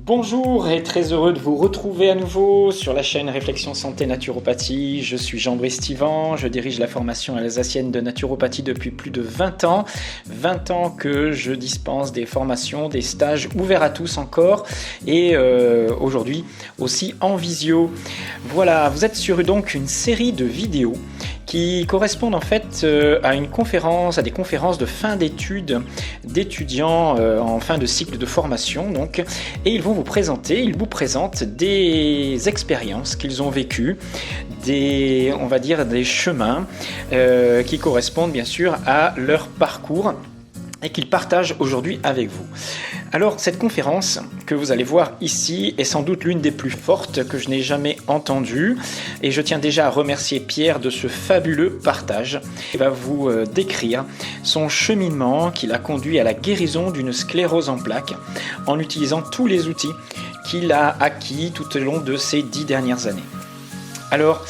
Bonjour et très heureux de vous retrouver à nouveau sur la chaîne Réflexion Santé Naturopathie. Je suis Jean-Brice Stivan, je dirige la formation alsacienne de naturopathie depuis plus de 20 ans. 20 ans que je dispense des formations, des stages ouverts à tous encore et aujourd'hui aussi en visio. Voilà, vous êtes sur donc une série de vidéos qui correspondent en fait à des conférences de fin d'études d'étudiants en fin de cycle de formation donc, et ils vous présentent des expériences qu'ils ont vécues, des chemins qui correspondent bien sûr à leur parcours et qu'ils partagent aujourd'hui avec vous. Alors cette conférence que vous allez voir ici est sans doute l'une des plus fortes que je n'ai jamais entendues et je tiens déjà à remercier Pierre de ce fabuleux partage. Il va vous décrire son cheminement qui l'a conduit à la guérison d'une sclérose en plaques en utilisant tous les outils qu'il a acquis tout au long de ces 10 dernières années. Alors,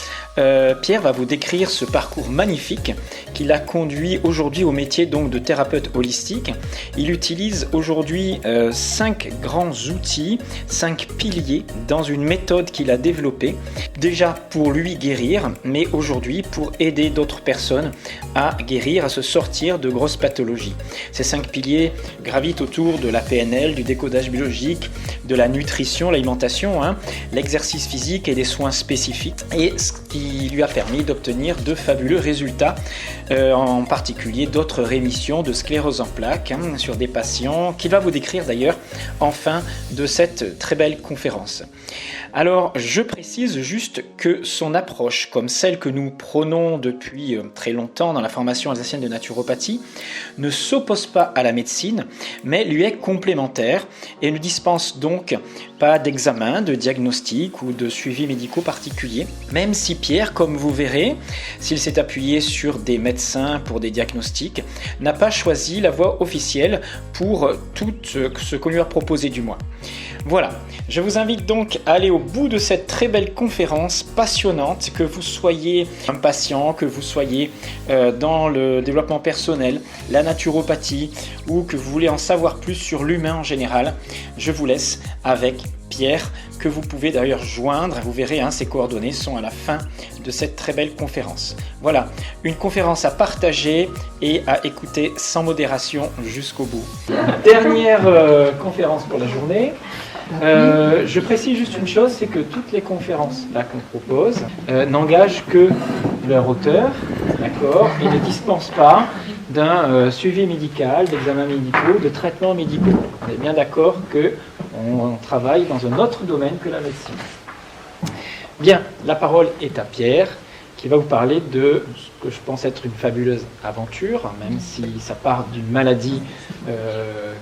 Pierre va vous décrire ce parcours magnifique qui l'a conduit aujourd'hui au métier donc de thérapeute holistique. Il utilise aujourd'hui 5 grands outils, 5 piliers dans une méthode qu'il a développée, déjà pour lui guérir, mais aujourd'hui pour aider d'autres personnes à guérir, à se sortir de grosses pathologies. Ces 5 piliers gravitent autour de la PNL, du décodage biologique, de la nutrition, l'alimentation, l'exercice physique et des soins spécifiques, et ce qui lui a permis d'obtenir de fabuleux résultats, en particulier d'autres rémissions de sclérose en plaques sur des patients qu'il va vous décrire d'ailleurs en fin de cette très belle conférence. Alors je précise juste que son approche, comme celle que nous prônons depuis très longtemps dans la formation alsacienne de naturopathie, ne s'oppose pas à la médecine, mais lui est complémentaire et ne dispense donc pas d'examen, de diagnostic ou de suivi médicaux particuliers, même si Pierre, comme vous verrez, s'il s'est appuyé sur des médecins pour des diagnostics, n'a pas choisi la voie officielle pour tout ce qu'on lui a proposé du moins. Voilà, je vous invite donc à aller au bout de cette très belle conférence passionnante, que vous soyez un patient, que vous soyez dans le développement personnel, la naturopathie, ou que vous voulez en savoir plus sur l'humain en général. Je vous laisse avec Pierre, que vous pouvez d'ailleurs joindre. Vous verrez, ses coordonnées sont à la fin de cette très belle conférence. Voilà, une conférence à partager et à écouter sans modération jusqu'au bout. Dernière conférence pour la journée. Je précise juste une chose, c'est que toutes les conférences là qu'on propose n'engagent que leur auteur, d'accord, et ne dispensent pas d'un suivi médical, d'examens médicaux, de traitements médicaux. On est bien d'accord qu'on travaille dans un autre domaine que la médecine. Bien, la parole est à Pierre, qui va vous parler de ce que je pense être une fabuleuse aventure, même si ça part d'une maladie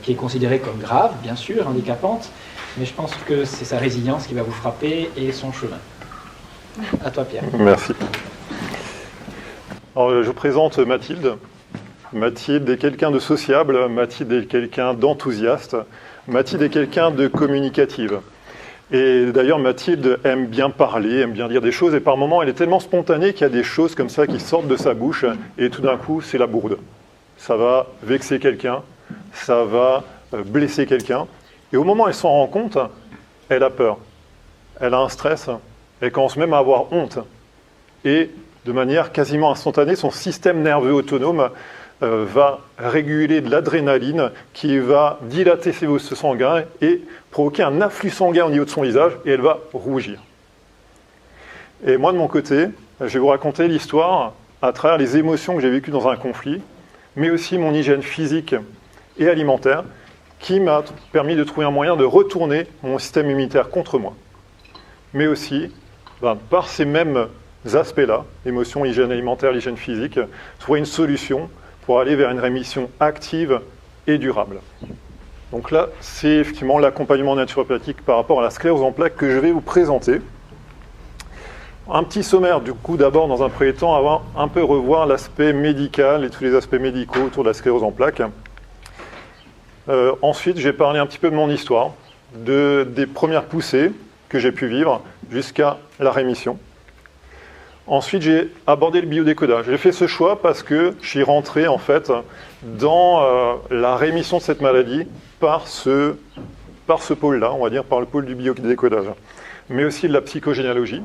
qui est considérée comme grave, bien sûr, handicapante, mais je pense que c'est sa résilience qui va vous frapper et son chemin. À toi, Pierre. Merci. Alors, je vous présente Mathilde. Mathilde est quelqu'un de sociable, Mathilde est quelqu'un d'enthousiaste, Mathilde est quelqu'un de communicative. Et d'ailleurs, Mathilde aime bien parler, aime bien dire des choses, et par moments, elle est tellement spontanée qu'il y a des choses comme ça qui sortent de sa bouche, et tout d'un coup, c'est la bourde. Ça va vexer quelqu'un, ça va blesser quelqu'un, et au moment où elle s'en rend compte, elle a peur, elle a un stress, elle commence même à avoir honte. Et de manière quasiment instantanée, son système nerveux autonome va réguler de l'adrénaline qui va dilater ses vaisseaux sanguins et provoquer un afflux sanguin au niveau de son visage, et elle va rougir. Et moi, de mon côté, je vais vous raconter l'histoire à travers les émotions que j'ai vécues dans un conflit, mais aussi mon hygiène physique et alimentaire, qui m'a permis de trouver un moyen de retourner mon système immunitaire contre moi. Mais aussi, par ces mêmes aspects-là, l'émotion, l'hygiène alimentaire, l'hygiène physique, trouver une solution pour aller vers une rémission active et durable. Donc là, c'est effectivement l'accompagnement naturopathique par rapport à la sclérose en plaques que je vais vous présenter. Un petit sommaire, du coup, d'abord, dans un premier temps, avant un peu revoir l'aspect médical et tous les aspects médicaux autour de la sclérose en plaques. Ensuite, j'ai parlé un petit peu de mon histoire, des premières poussées que j'ai pu vivre jusqu'à la rémission. Ensuite, j'ai abordé le biodécodage. J'ai fait ce choix parce que je suis rentré en fait dans la rémission de cette maladie par ce par ce pôle-là, on va dire par le pôle du biodécodage, mais aussi de la psychogénéalogie.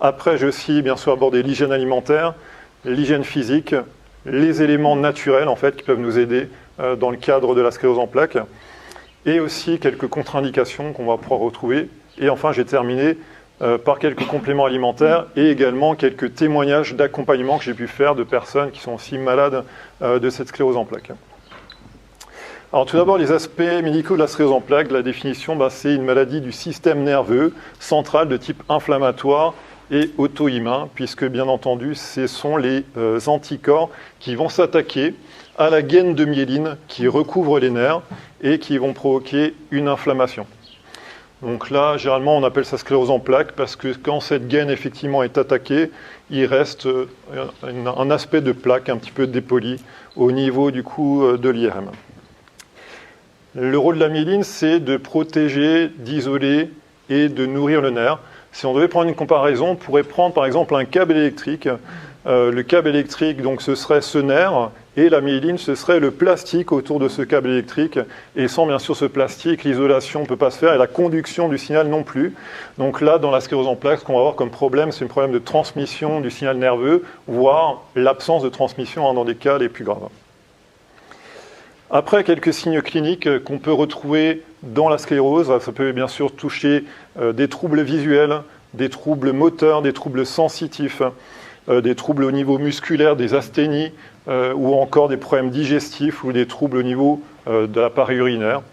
Après, j'ai aussi bien sûr abordé l'hygiène alimentaire, l'hygiène physique, les éléments naturels en fait qui peuvent nous aider dans le cadre de la sclérose en plaques, et aussi quelques contre-indications qu'on va pouvoir retrouver. Et enfin, j'ai terminé par quelques compléments alimentaires et également quelques témoignages d'accompagnement que j'ai pu faire de personnes qui sont aussi malades de cette sclérose en plaques. Alors tout d'abord, les aspects médicaux de la sclérose en plaques, la définition, c'est une maladie du système nerveux central de type inflammatoire et auto-immun, puisque bien entendu, ce sont les anticorps qui vont s'attaquer à la gaine de myéline qui recouvre les nerfs et qui vont provoquer une inflammation. Donc là, généralement, on appelle ça sclérose en plaques parce que quand cette gaine effectivement est attaquée, il reste un aspect de plaque un petit peu dépoli au niveau du coup de l'IRM. Le rôle de la myéline, c'est de protéger, d'isoler et de nourrir le nerf. Si on devait prendre une comparaison, on pourrait prendre par exemple un câble électrique. Le câble électrique, donc, ce serait ce nerf, et la myéline, ce serait le plastique autour de ce câble électrique. Et sans bien sûr ce plastique, l'isolation ne peut pas se faire et la conduction du signal non plus. Donc là, dans la sclérose en plaques, ce qu'on va avoir comme problème, c'est un problème de transmission du signal nerveux, voire l'absence de transmission dans des cas les plus graves. Après, quelques signes cliniques qu'on peut retrouver dans la sclérose, ça peut bien sûr toucher des troubles visuels, des troubles moteurs, des troubles sensitifs, des troubles au niveau musculaire, des asthénies, ou encore des problèmes digestifs ou des troubles au niveau de l'appareil urinaire.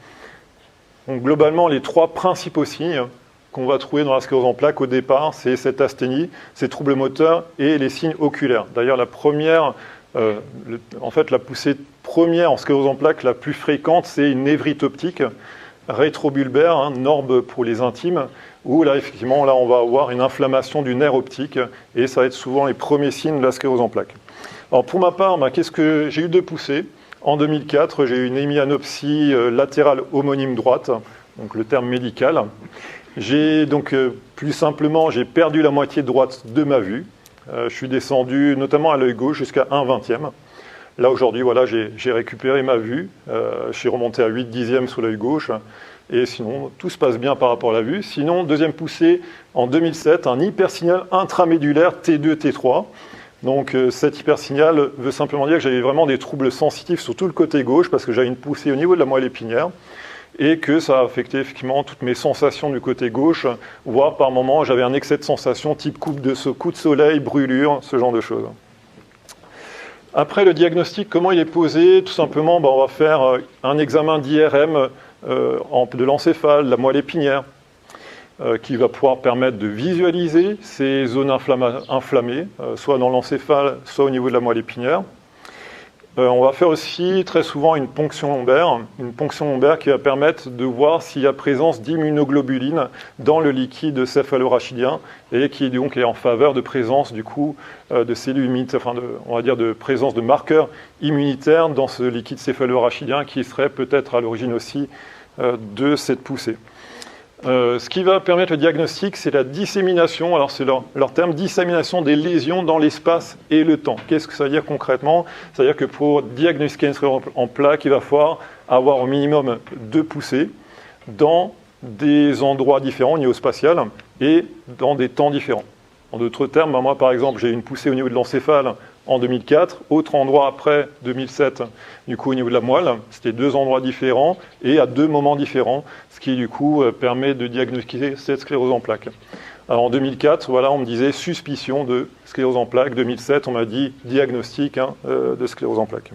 Donc globalement, les trois principaux signes qu'on va trouver dans la sclérose en plaques au départ, c'est cette asthénie, ces troubles moteurs et les signes oculaires. D'ailleurs, la première, la poussée première en sclérose en plaques la plus fréquente, c'est une névrite optique rétrobulbaire, Norbe pour les intimes, où là, effectivement, là, on va avoir une inflammation du nerf optique et ça va être souvent les premiers signes de la sclérose en plaques. Alors pour ma part, j'ai eu 2 poussées. En 2004, j'ai eu une hémianopsie latérale homonyme droite, donc le terme médical. J'ai donc plus simplement, j'ai perdu la moitié droite de ma vue. Je suis descendu notamment à l'œil gauche jusqu'à 1/20. Là aujourd'hui, voilà, j'ai récupéré ma vue. Je suis remonté à 8/10 sous l'œil gauche. Et sinon, tout se passe bien par rapport à la vue. Sinon, deuxième poussée en 2007, un hypersignal intramédulaire T2, T3. Donc cet hypersignal veut simplement dire que j'avais vraiment des troubles sensitifs sur tout le côté gauche parce que j'avais une poussée au niveau de la moelle épinière et que ça a affecté effectivement toutes mes sensations du côté gauche, voire par moments j'avais un excès de sensations type coup de soleil, brûlure, ce genre de choses. Après le diagnostic, comment il est posé? Tout simplement, on va faire un examen d'IRM de l'encéphale, de la moelle épinière, qui va pouvoir permettre de visualiser ces zones inflammées, soit dans l'encéphale, soit au niveau de la moelle épinière. On va faire aussi très souvent une ponction lombaire qui va permettre de voir s'il y a présence d'immunoglobulines dans le liquide céphalorachidien et qui donc est en faveur de présence du coup de cellules immunitaires, on va dire de présence de marqueurs immunitaires dans ce liquide céphalorachidien qui serait peut-être à l'origine aussi de cette poussée. Ce qui va permettre le diagnostic, c'est la dissémination, alors c'est leur terme, dissémination des lésions dans l'espace et le temps. Qu'est-ce que ça veut dire concrètement? Ça veut dire que pour diagnostiquer une sclérose en plaques, il va falloir avoir au minimum 2 poussées dans des endroits différents au niveau spatial et dans des temps différents. En d'autres termes, moi par exemple, j'ai une poussée au niveau de l'encéphale en 2004, autre endroit après 2007, du coup au niveau de la moelle, c'était 2 endroits différents et à 2 moments différents, ce qui du coup permet de diagnostiquer cette sclérose en plaques. Alors en 2004, voilà, on me disait suspicion de sclérose en plaques, 2007 on m'a dit diagnostic de sclérose en plaques.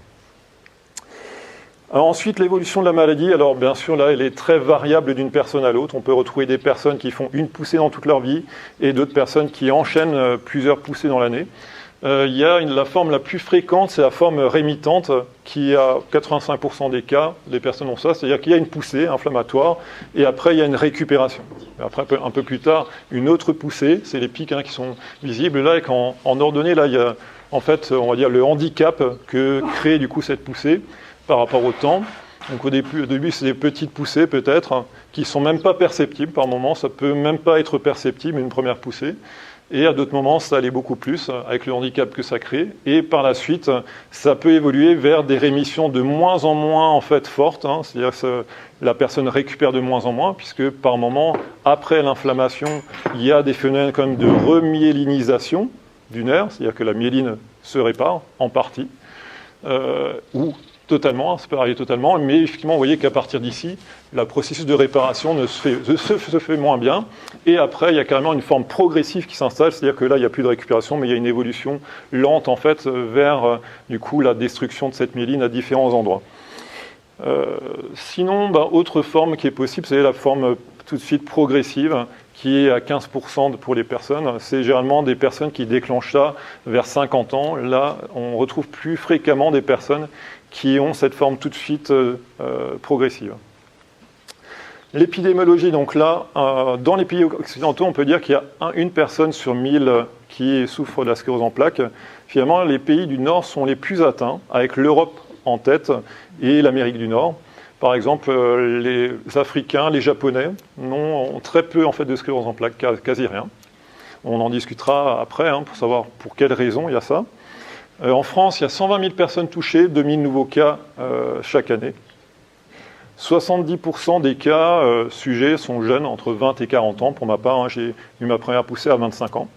Alors ensuite, l'évolution de la maladie, alors bien sûr là, elle est très variable d'une personne à l'autre. On peut retrouver des personnes qui font une poussée dans toute leur vie et d'autres personnes qui enchaînent plusieurs poussées dans l'année. Il y a la forme la plus fréquente, c'est la forme rémitante, qui a 85% des cas, les personnes ont ça, c'est-à-dire qu'il y a une poussée inflammatoire, et après il y a une récupération. Après, un peu plus tard, une autre poussée, c'est les pics qui sont visibles. Là, en ordonnée, là, il y a en fait, on va dire, le handicap que crée du coup cette poussée par rapport au temps. Donc au début, c'est des petites poussées peut-être, qui ne sont même pas perceptibles par moment, ça ne peut même pas être perceptible, une première poussée. Et à d'autres moments, ça allait beaucoup plus avec le handicap que ça crée. Et par la suite, ça peut évoluer vers des rémissions de moins en moins en fait fortes. C'est-à-dire que la personne récupère de moins en moins, puisque par moment, après l'inflammation, il y a des phénomènes comme de remyélinisation du nerf, c'est-à-dire que la myéline se répare en partie, ou totalement, ça peut arriver totalement, mais effectivement, vous voyez qu'à partir d'ici, le processus de réparation se fait moins bien, et après, il y a carrément une forme progressive qui s'installe, c'est-à-dire que là, il n'y a plus de récupération, mais il y a une évolution lente, en fait, vers, du coup, la destruction de cette myéline à différents endroits. Sinon, autre forme qui est possible, c'est la forme tout de suite progressive, qui est à 15% pour les personnes. C'est généralement des personnes qui déclenchent ça vers 50 ans. Là, on retrouve plus fréquemment des personnes qui ont cette forme tout de suite progressive. L'épidémiologie, donc là, dans les pays occidentaux, on peut dire qu'il y a une personne sur 1000 qui souffre de la sclérose en plaques. Finalement, les pays du Nord sont les plus atteints, avec l'Europe en tête et l'Amérique du Nord. Par exemple, les Africains, les Japonais ont très peu en fait, de sclérose en plaques, quasi rien. On en discutera après pour savoir pour quelles raisons il y a ça. En France, il y a 120 000 personnes touchées, 2000 nouveaux cas chaque année. 70% des cas sujets sont jeunes, entre 20 et 40 ans. Pour ma part, j'ai eu ma première poussée à 25 ans.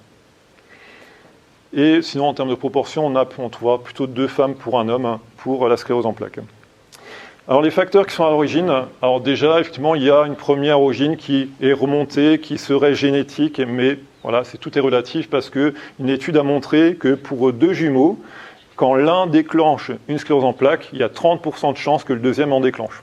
Et sinon, en termes de proportion, on trouvera plutôt 2 femmes pour un homme pour la sclérose en plaques. Alors les facteurs qui sont à l'origine, alors déjà, effectivement, il y a une première origine qui est remontée, qui serait génétique, mais voilà, tout est relatif parce qu'une étude a montré que pour 2 jumeaux, quand l'un déclenche une sclérose en plaques, il y a 30% de chances que le deuxième en déclenche.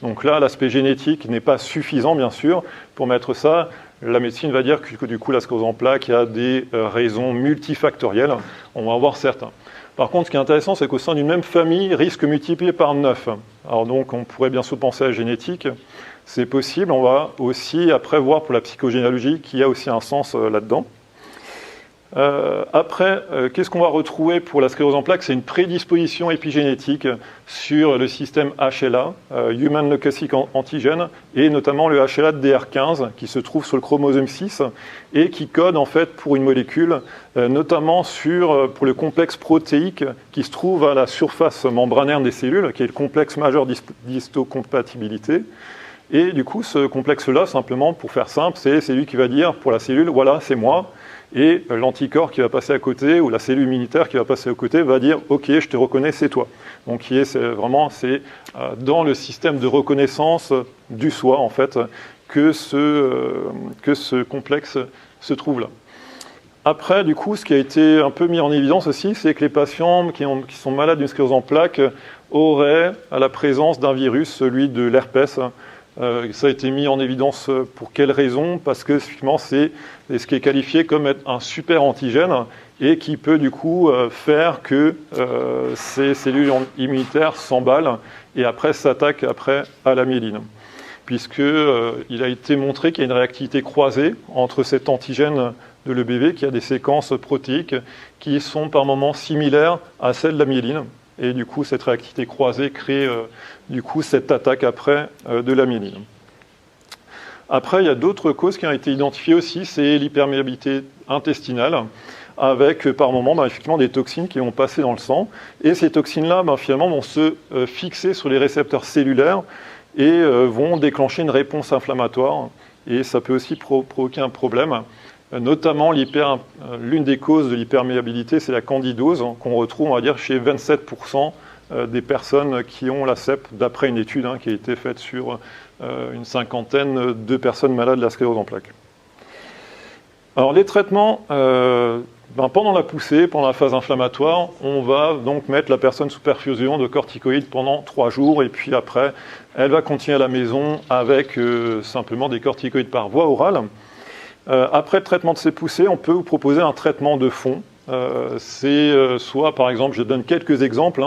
Donc là, l'aspect génétique n'est pas suffisant, bien sûr, pour mettre ça. La médecine va dire que du coup, la sclérose en plaques, il y a des raisons multifactorielles. On va en voir certains. Par contre, ce qui est intéressant, c'est qu'au sein d'une même famille, risque multiplié par 9. Alors donc, on pourrait bien sûr penser à la génétique. C'est possible. On va aussi après voir pour la psychogénéalogie qu'il y a aussi un sens là-dedans. Après, qu'est-ce qu'on va retrouver pour la sclérose en plaques? C'est une prédisposition épigénétique sur le système HLA, Human Leukocyte Antigen, et notamment le HLA de DR15 qui se trouve sur le chromosome 6 et qui code en fait pour une molécule, notamment pour le complexe protéique qui se trouve à la surface membranaire des cellules, qui est le complexe majeur d'histocompatibilité. Et du coup, ce complexe-là, simplement, pour faire simple, c'est lui qui va dire pour la cellule, voilà, c'est moi. Et l'anticorps qui va passer à côté, ou la cellule immunitaire qui va passer à côté, va dire « Ok, je te reconnais, c'est toi ». Donc c'est dans le système de reconnaissance du soi, en fait, que ce complexe se trouve là. Après, du coup, ce qui a été un peu mis en évidence aussi, c'est que les patients qui sont malades d'une sclérose en plaques auraient à la présence d'un virus, celui de l'herpès. Ça a été mis en évidence pour quelles raisons? Parce que effectivement, c'est ce qui est qualifié comme être un super antigène et qui peut du coup faire que ces cellules immunitaires s'emballent et après s'attaquent à la myéline. Puisqu'il a été montré qu'il y a une réactivité croisée entre cet antigène de l'EBV qui a des séquences protéiques qui sont par moments similaires à celles de la myéline. Et du coup, cette réactivité croisée crée du coup cette attaque après de la myéline. Après, il y a d'autres causes qui ont été identifiées aussi, c'est l'hyperméabilité intestinale, avec par moment effectivement des toxines qui vont passer dans le sang. Et ces toxines-là, finalement, vont se fixer sur les récepteurs cellulaires et vont déclencher une réponse inflammatoire. Et ça peut aussi provoquer un problème. Notamment, l'une des causes de l'hyperméabilité, c'est la candidose, qu'on retrouve, on va dire, chez 27% des personnes qui ont la CEP, d'après une étude qui a été faite sur une cinquantaine de personnes malades de la sclérose en plaques. Alors, les traitements, pendant la poussée, pendant la phase inflammatoire, on va donc mettre la personne sous perfusion de corticoïdes pendant 3 jours, et puis après, elle va continuer à la maison avec simplement des corticoïdes par voie orale. Après le traitement de ces poussées, on peut vous proposer un traitement de fond. C'est soit, par exemple, je donne quelques exemples,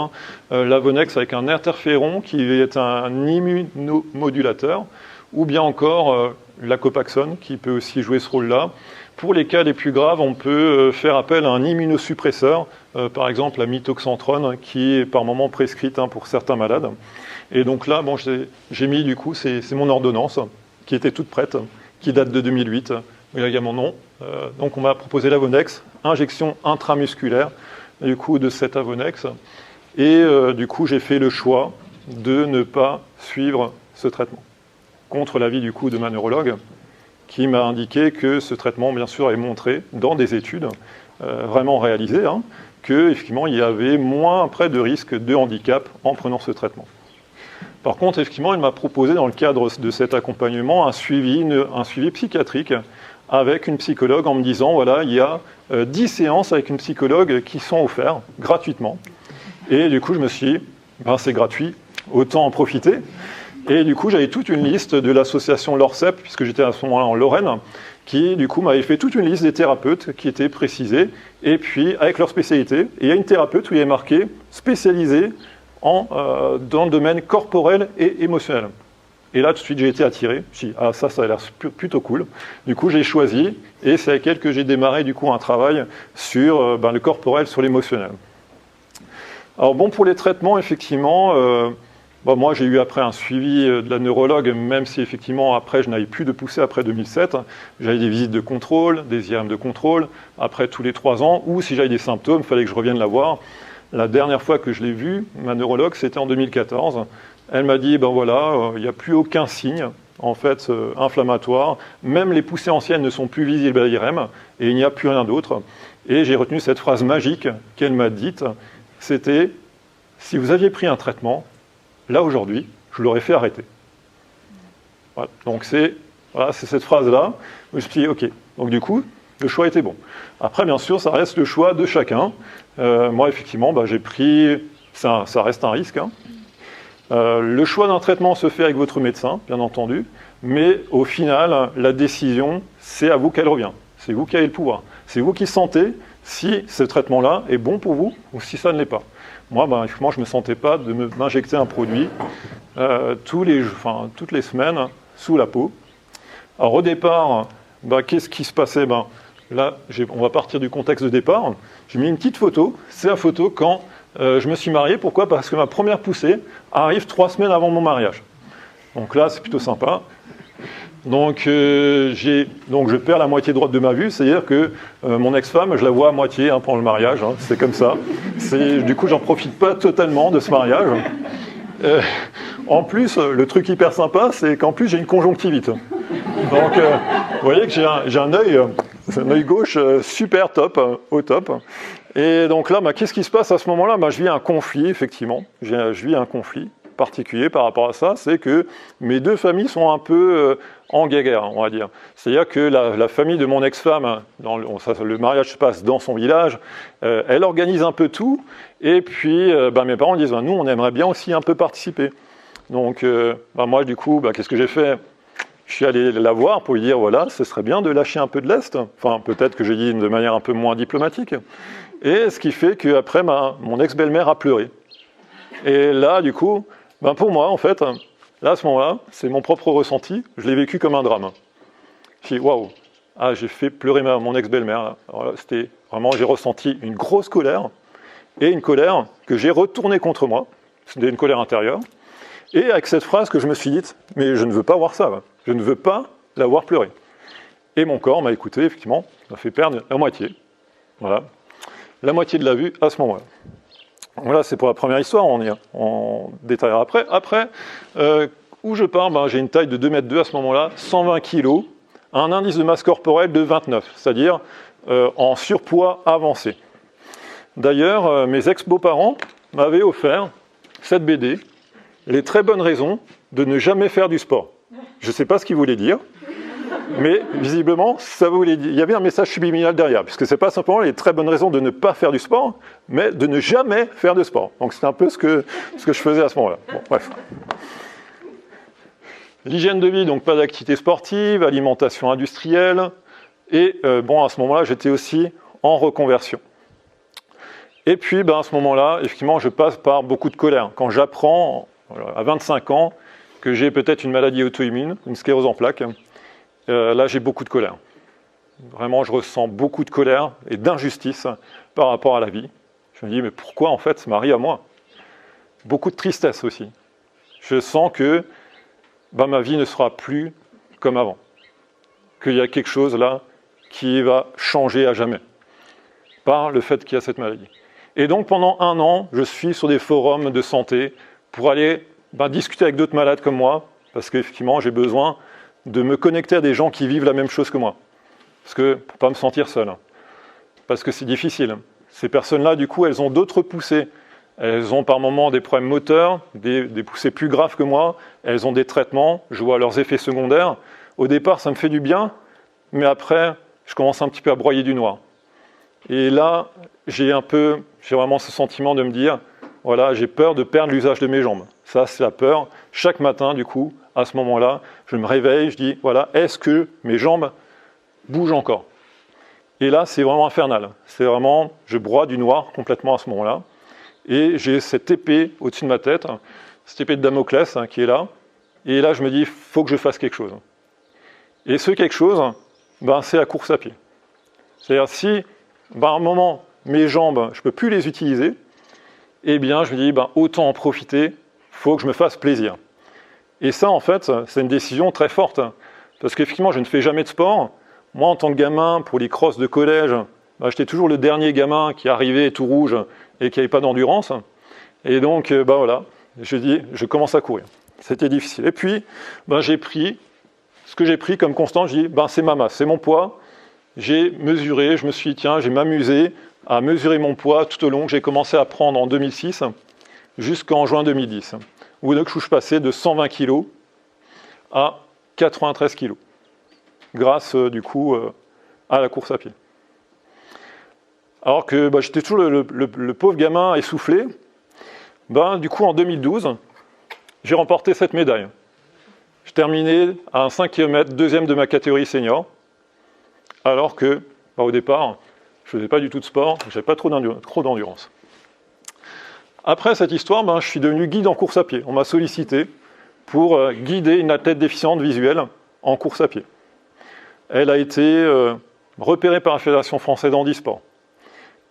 l'Avonex avec un interféron qui est un immunomodulateur, ou bien encore la Copaxone qui peut aussi jouer ce rôle-là. Pour les cas les plus graves, on peut faire appel à un immunosuppresseur, par exemple la mitoxantrone, qui est par moment prescrite pour certains malades. Et donc là, j'ai mis du coup, c'est mon ordonnance qui était toute prête, qui date de 2008. il y a également non. Donc on m'a proposé l'Avonex, injection intramusculaire du coup de cet Avonex. Et du coup j'ai fait le choix de ne pas suivre ce traitement. Contre l'avis du coup de ma neurologue, qui m'a indiqué que ce traitement, bien sûr, est montré dans des études vraiment réalisées, qu'effectivement, il y avait moins après de risque de handicap en prenant ce traitement. Par contre, effectivement, il m'a proposé, dans le cadre de cet accompagnement, un suivi psychiatrique avec une psychologue en me disant, voilà, il y a 10 séances avec une psychologue qui sont offertes gratuitement. Et du coup, je me suis dit, c'est gratuit, autant en profiter. Et du coup, j'avais toute une liste de l'association LORCEP, puisque j'étais à ce moment-là en Lorraine, qui du coup m'avait fait toute une liste des thérapeutes qui étaient précisés, et puis avec leur spécialité. Et il y a une thérapeute où il y avait marqué spécialisée dans le domaine corporel et émotionnel. Et là, tout de suite, j'ai été attiré. Je me suis dit, ça a l'air plutôt cool. Du coup, j'ai choisi, et c'est avec elle que j'ai démarré du coup un travail sur le corporel, sur l'émotionnel. Alors bon, pour les traitements, effectivement, moi j'ai eu après un suivi de la neurologue, même si effectivement après je n'avais plus de poussée après 2007. J'avais des visites de contrôle, des IRM de contrôle, après tous les 3 ans, ou si j'avais des symptômes, il fallait que je revienne la voir. La dernière fois que je l'ai vue, ma neurologue, c'était en 2014. Elle m'a dit, il n'y a plus aucun signe en fait inflammatoire, même les poussées anciennes ne sont plus visibles à l'IRM, et il n'y a plus rien d'autre. Et j'ai retenu cette phrase magique qu'elle m'a dite, c'était « Si vous aviez pris un traitement, là aujourd'hui, je l'aurais fait arrêter. » Voilà. Donc c'est cette phrase-là, où je me suis dit « Ok, donc du coup, le choix était bon. » Après, bien sûr, ça reste le choix de chacun. Moi, effectivement, j'ai pris... Ça reste un risque. Le choix d'un traitement se fait avec votre médecin, bien entendu, mais au final, la décision, c'est à vous qu'elle revient. C'est vous qui avez le pouvoir. C'est vous qui sentez si ce traitement-là est bon pour vous ou si ça ne l'est pas. Moi, effectivement, je ne me sentais pas de m'injecter un produit toutes les semaines sous la peau. Alors au départ, qu'est-ce qui se passait? Là, on va partir du contexte de départ. J'ai mis une petite photo. C'est la photo quand je me suis marié. Pourquoi? Parce que ma première poussée arrive 3 semaines avant mon mariage. Donc là, c'est plutôt sympa. Donc je perds la moitié droite de ma vue, c'est-à-dire que mon ex-femme, je la vois à moitié pendant le mariage, c'est comme ça. Du coup, j'en profite pas totalement de ce mariage. En plus, le truc hyper sympa, c'est qu'en plus, j'ai une conjonctivite. Donc, vous voyez que j'ai un œil gauche super top, au top. Et donc là, qu'est-ce qui se passe à ce moment-là? Je vis un conflit, effectivement. Je vis un conflit particulier par rapport à ça, c'est que mes 2 familles sont un peu en guéguerre, on va dire. C'est-à-dire que la famille de mon ex-femme, le mariage se passe dans son village, elle organise un peu tout, et puis mes parents disent, nous, on aimerait bien aussi un peu participer. Donc, moi, du coup, qu'est-ce que j'ai fait? Je suis allé la voir pour lui dire, voilà, ce serait bien de lâcher un peu de lest. Enfin, peut-être que j'ai dit de manière un peu moins diplomatique. Et ce qui fait qu'après, mon ex-belle-mère a pleuré. Et là, du coup, pour moi, en fait, là, à ce moment-là, c'est mon propre ressenti. Je l'ai vécu comme un drame. J'ai dit, waouh, j'ai fait pleurer mon ex-belle-mère. C'était vraiment, j'ai ressenti une grosse colère, et une colère que j'ai retournée contre moi. C'était une colère intérieure. Et avec cette phrase que je me suis dite, mais je ne veux pas voir ça. Je ne veux pas la voir pleurer. Et mon corps m'a écouté, effectivement, m'a fait perdre la moitié. Voilà. La moitié de la vue à ce moment-là. Voilà, c'est pour la première histoire, on détaillera après. Après, où je pars, j'ai une taille de 2,2 m à ce moment-là, 120 kg, un indice de masse corporelle de 29, c'est-à-dire en surpoids avancé. D'ailleurs, mes ex-beaux-parents m'avaient offert cette BD, Les très bonnes raisons de ne jamais faire du sport. Je ne sais pas ce qu'il voulait dire, mais visiblement, ça voulait dire. Il y avait un message subliminal derrière, puisque ce n'est pas simplement les très bonnes raisons de ne pas faire du sport, mais de ne jamais faire de sport. Donc c'est un peu ce que je faisais à ce moment-là. Bon, bref. L'hygiène de vie, donc pas d'activité sportive, alimentation industrielle, et à ce moment-là, j'étais aussi en reconversion. Et puis, à ce moment-là, effectivement, je passe par beaucoup de colère. Quand j'apprends, à 25 ans, que j'ai peut-être une maladie auto-immune, une sclérose en plaques, là, j'ai beaucoup de colère. Vraiment, je ressens beaucoup de colère et d'injustice par rapport à la vie. Je me dis, mais pourquoi, en fait, ça m'arrive à moi? Beaucoup de tristesse aussi. Je sens que ma vie ne sera plus comme avant. qu'il y a quelque chose là qui va changer à jamais par le fait qu'il y a cette maladie. Et donc pendant 1 an, je suis sur des forums de santé pour aller discuter avec d'autres malades comme moi, parce qu'effectivement j'ai besoin de me connecter à des gens qui vivent la même chose que moi, pour ne pas me sentir seul, parce que c'est difficile. Ces personnes-là, du coup, elles ont d'autres poussées. Elles ont par moments des problèmes moteurs, des poussées plus graves que moi, elles ont des traitements, je vois leurs effets secondaires. Au départ, ça me fait du bien, mais après, je commence un petit peu à broyer du noir. Et là, j'ai vraiment ce sentiment de me dire, voilà, j'ai peur de perdre l'usage de mes jambes. Ça, c'est la peur. Chaque matin, du coup, à ce moment-là, je me réveille, je dis, voilà, est-ce que mes jambes bougent encore ? Et là, c'est vraiment infernal. C'est vraiment, je broie du noir complètement à ce moment-là. Et j'ai cette épée au-dessus de ma tête, cette épée de Damoclès qui est là. Et là, je me dis, il faut que je fasse quelque chose. Et ce quelque chose, c'est la course à pied. C'est-à-dire, si, à un moment, mes jambes, je ne peux plus les utiliser, eh bien, je me dis, autant en profiter, il faut que je me fasse plaisir. Et ça, en fait, c'est une décision très forte. Parce qu'effectivement, je ne fais jamais de sport. Moi, en tant que gamin, pour les crosses de collège, j'étais toujours le dernier gamin qui arrivait tout rouge et qui n'avait pas d'endurance. Et donc, voilà, je commence à courir. C'était difficile. Et puis, j'ai pris, ce que j'ai pris comme constante, je dis, c'est ma masse, c'est mon poids. J'ai mesuré, je me suis dit, tiens, j'ai m'amusé à mesurer mon poids tout au long. J'ai commencé à prendre en 2006 jusqu'en juin 2010. Où donc, je suis passé de 120 kg à 93 kg. Grâce, du coup, à la course à pied. Alors que j'étais toujours le pauvre gamin essoufflé. Du coup, en 2012, j'ai remporté cette médaille. Je terminais à un 5 km, deuxième de ma catégorie senior, alors que, au départ, je ne faisais pas du tout de sport, je n'avais pas trop d'endurance. Après cette histoire, je suis devenu guide en course à pied. On m'a sollicité pour guider une athlète déficiente visuelle en course à pied. Elle a été repérée par la Fédération française d'handisport.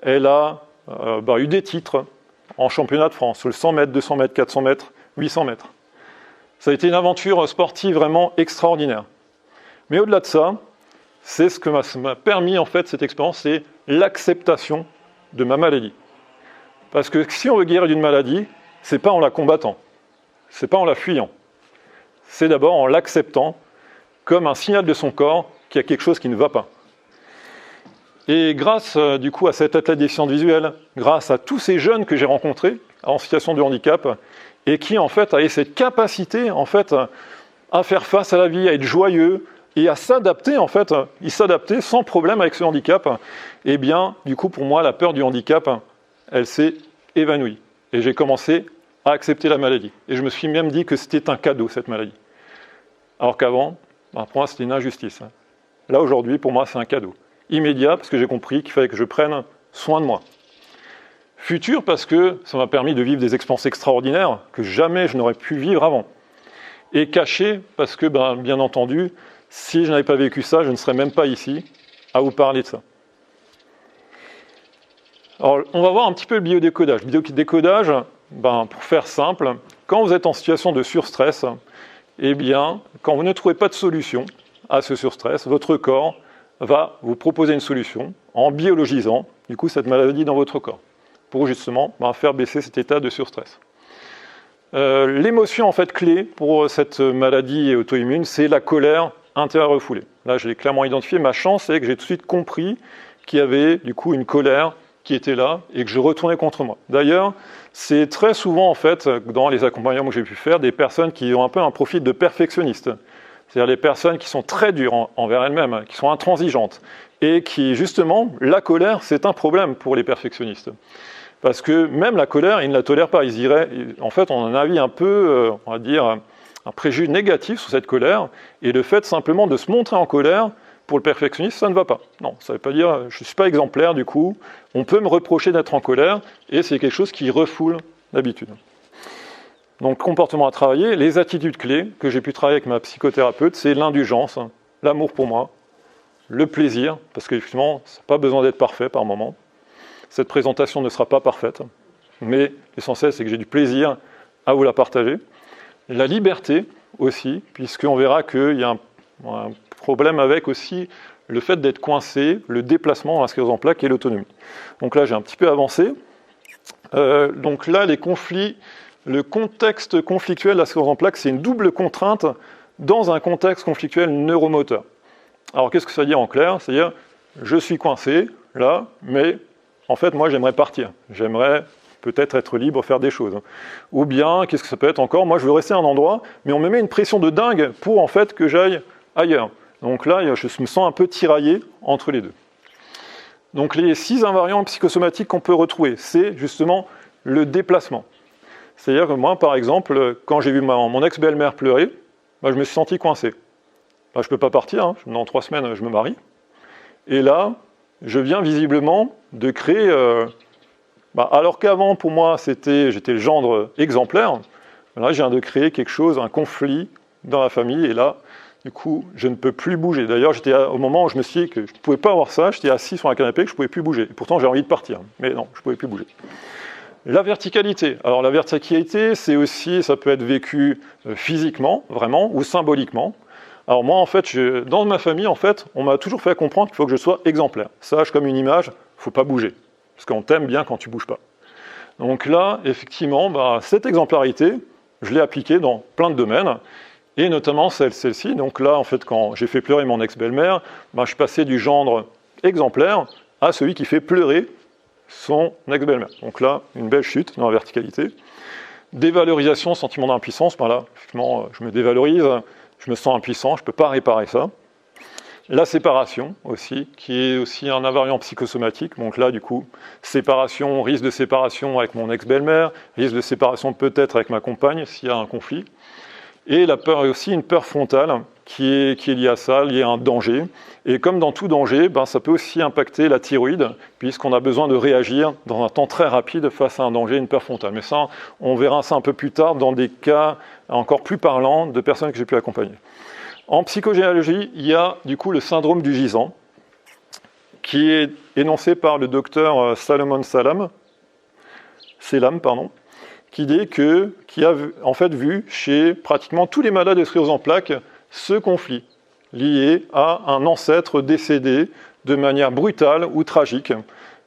Elle a eu des titres en championnat de France, sur le 100 mètres, 200 mètres, 400 mètres, 800 mètres. Ça a été une aventure sportive vraiment extraordinaire. Mais au-delà de ça, c'est ce que m'a permis, en fait, cette expérience, c'est l'acceptation de ma maladie. Parce que si on veut guérir d'une maladie, c'est pas en la combattant, c'est pas en la fuyant. C'est d'abord en l'acceptant comme un signal de son corps qu'il y a quelque chose qui ne va pas. Et grâce, du coup, à cette athlète déficiente visuelle, grâce à tous ces jeunes que j'ai rencontrés en situation de handicap, et qui, en fait, avaient cette capacité, en fait, à faire face à la vie, à être joyeux, et à s'adapter, en fait, ils s'adaptaient sans problème avec ce handicap, eh bien, du coup, pour moi, la peur du handicap, elle s'est évanouie. Et j'ai commencé à accepter la maladie. Et je me suis même dit que c'était un cadeau, cette maladie. Alors qu'avant, pour moi, c'était une injustice. Là, aujourd'hui, pour moi, c'est un cadeau. Immédiat, parce que j'ai compris qu'il fallait que je prenne soin de moi. Futur, parce que ça m'a permis de vivre des expériences extraordinaires que jamais je n'aurais pu vivre avant. Et caché, parce que, bien entendu, si je n'avais pas vécu ça, je ne serais même pas ici à vous parler de ça. Alors, on va voir un petit peu le biodécodage. Le biodécodage, pour faire simple, quand vous êtes en situation de surstress, eh bien, quand vous ne trouvez pas de solution à ce surstress, votre corps va vous proposer une solution en biologisant, du coup, cette maladie dans votre corps, pour justement faire baisser cet état de surstress. L'émotion, en fait, clé pour cette maladie auto-immune, c'est la colère intérieure refoulée. Là, je l'ai clairement identifié. Ma chance, c'est que j'ai tout de suite compris qu'il y avait, du coup, une colère qui était là et que je retournais contre moi. D'ailleurs, c'est très souvent, en fait, dans les accompagnements que j'ai pu faire, des personnes qui ont un peu un profil de perfectionniste. C'est-à-dire les personnes qui sont très dures envers elles-mêmes, qui sont intransigeantes, et qui, justement, la colère, c'est un problème pour les perfectionnistes. Parce que même la colère, ils ne la tolèrent pas. Ils diraient, en fait, on a un avis un peu, on va dire, un préjugé négatif sur cette colère, et le fait simplement de se montrer en colère, pour le perfectionniste, ça ne va pas. Non, ça ne veut pas dire, je ne suis pas exemplaire, du coup, on peut me reprocher d'être en colère, et c'est quelque chose qui refoule d'habitude. Donc, comportement à travailler, les attitudes clés que j'ai pu travailler avec ma psychothérapeute, c'est l'indulgence, l'amour pour moi, le plaisir, parce qu'effectivement, ça n'a pas besoin d'être parfait par moment. Cette présentation ne sera pas parfaite, mais l'essentiel, c'est que j'ai du plaisir à vous la partager. La liberté aussi, puisqu'on verra qu'il y a problème avec aussi le fait d'être coincé, le déplacement dans la sclérose en plaques et l'autonomie. Donc là, j'ai un petit peu avancé. Donc là, les conflits, le contexte conflictuel de la sclérose en plaques, c'est une double contrainte dans un contexte conflictuel neuromoteur. Alors, qu'est-ce que ça veut dire en clair? C'est-à-dire, je suis coincé, là, mais en fait, moi, j'aimerais partir. J'aimerais peut-être être libre, faire des choses. Ou bien, qu'est-ce que ça peut être encore? Moi, je veux rester à un endroit, mais on me met une pression de dingue pour, en fait, que j'aille ailleurs. Donc là, je me sens un peu tiraillé entre les deux. Donc les 6 invariants psychosomatiques qu'on peut retrouver, c'est justement le déplacement. C'est-à-dire que moi, par exemple, quand j'ai vu mon ex-belle-mère pleurer, je me suis senti coincé. Je ne peux pas partir, hein. Dans 3 semaines, je me marie. Et là, je viens visiblement de créer... alors qu'avant, pour moi, j'étais le gendre exemplaire, là, je viens de créer quelque chose, un conflit dans la famille, et là, du coup, je ne peux plus bouger. D'ailleurs, j'étais au moment où je me suis dit que je ne pouvais pas avoir ça, j'étais assis sur un canapé, que je ne pouvais plus bouger. Et pourtant, j'ai envie de partir, mais non, je ne pouvais plus bouger. La verticalité. Alors, la verticalité, c'est aussi, ça peut être vécu physiquement, vraiment, ou symboliquement. Alors moi, en fait, dans ma famille, en fait, on m'a toujours fait comprendre qu'il faut que je sois exemplaire. Sage comme une image, il ne faut pas bouger. Parce qu'on t'aime bien quand tu ne bouges pas. Donc là, effectivement, cette exemplarité, je l'ai appliquée dans plein de domaines, et notamment celle-ci. Donc là, en fait, quand j'ai fait pleurer mon ex-belle-mère, je suis passé du gendre exemplaire à celui qui fait pleurer son ex-belle-mère. Donc là, une belle chute dans la verticalité. Dévalorisation, sentiment d'impuissance, là, effectivement, je me dévalorise, je me sens impuissant, je ne peux pas réparer ça. La séparation aussi, qui est aussi un invariant psychosomatique. Donc là, du coup, séparation, risque de séparation avec mon ex-belle-mère, risque de séparation peut-être avec ma compagne s'il y a un conflit. Et la peur est aussi une peur frontale qui est liée à ça, liée à un danger. Et comme dans tout danger, ça peut aussi impacter la thyroïde, puisqu'on a besoin de réagir dans un temps très rapide face à un danger, une peur frontale. Mais ça, on verra ça un peu plus tard dans des cas encore plus parlants de personnes que j'ai pu accompagner. En psychogénéalogie, il y a du coup le syndrome du gisant, qui est énoncé par le docteur Salomon Selam, qui dit qui a en fait vu chez pratiquement tous les malades de sclérose en plaques ce conflit lié à un ancêtre décédé de manière brutale ou tragique.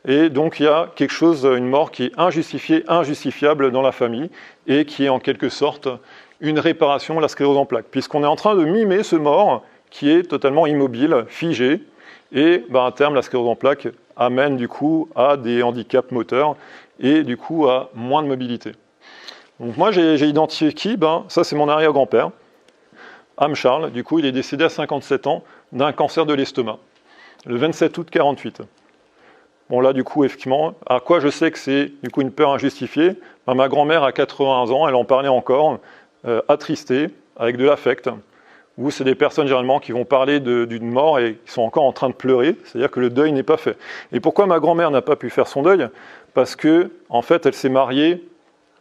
Et donc il y a quelque chose, une mort qui est injustifiée, injustifiable dans la famille, et qui est en quelque sorte une réparation de la sclérose en plaques, puisqu'on est en train de mimer ce mort qui est totalement immobile, figé, et à terme la sclérose en plaques amène du coup à des handicaps moteurs et du coup à moins de mobilité. Donc moi j'ai identifié qui? Ça c'est mon arrière-grand-père, Ham Charles, du coup il est décédé à 57 ans d'un cancer de l'estomac, le 27 août 48. Bon là du coup effectivement, à quoi je sais que c'est du coup une peur injustifiée? Ma grand-mère à 81 ans, elle en parlait encore, attristée, avec de l'affect, où c'est des personnes généralement qui vont parler d'une mort et qui sont encore en train de pleurer, c'est-à-dire que le deuil n'est pas fait. Et pourquoi ma grand-mère n'a pas pu faire son deuil? Parce que en fait elle s'est mariée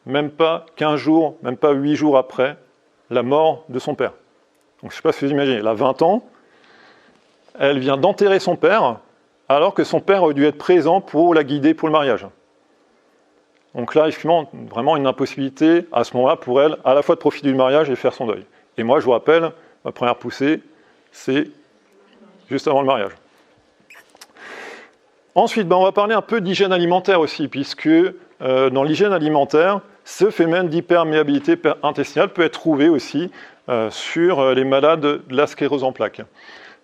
même pas 15 jours, même pas 8 jours après la mort de son père. Donc je ne sais pas si vous imaginez, elle a 20 ans, elle vient d'enterrer son père, alors que son père aurait dû être présent pour la guider pour le mariage. Donc là, effectivement, vraiment une impossibilité à ce moment-là pour elle, à la fois de profiter du mariage et faire son deuil. Et moi, je vous rappelle, ma première poussée, c'est juste avant le mariage. Ensuite, on va parler un peu d'hygiène alimentaire aussi, puisque dans l'hygiène alimentaire, ce phénomène d'hyperméabilité intestinale peut être trouvé aussi sur les malades de la sclérose en plaques.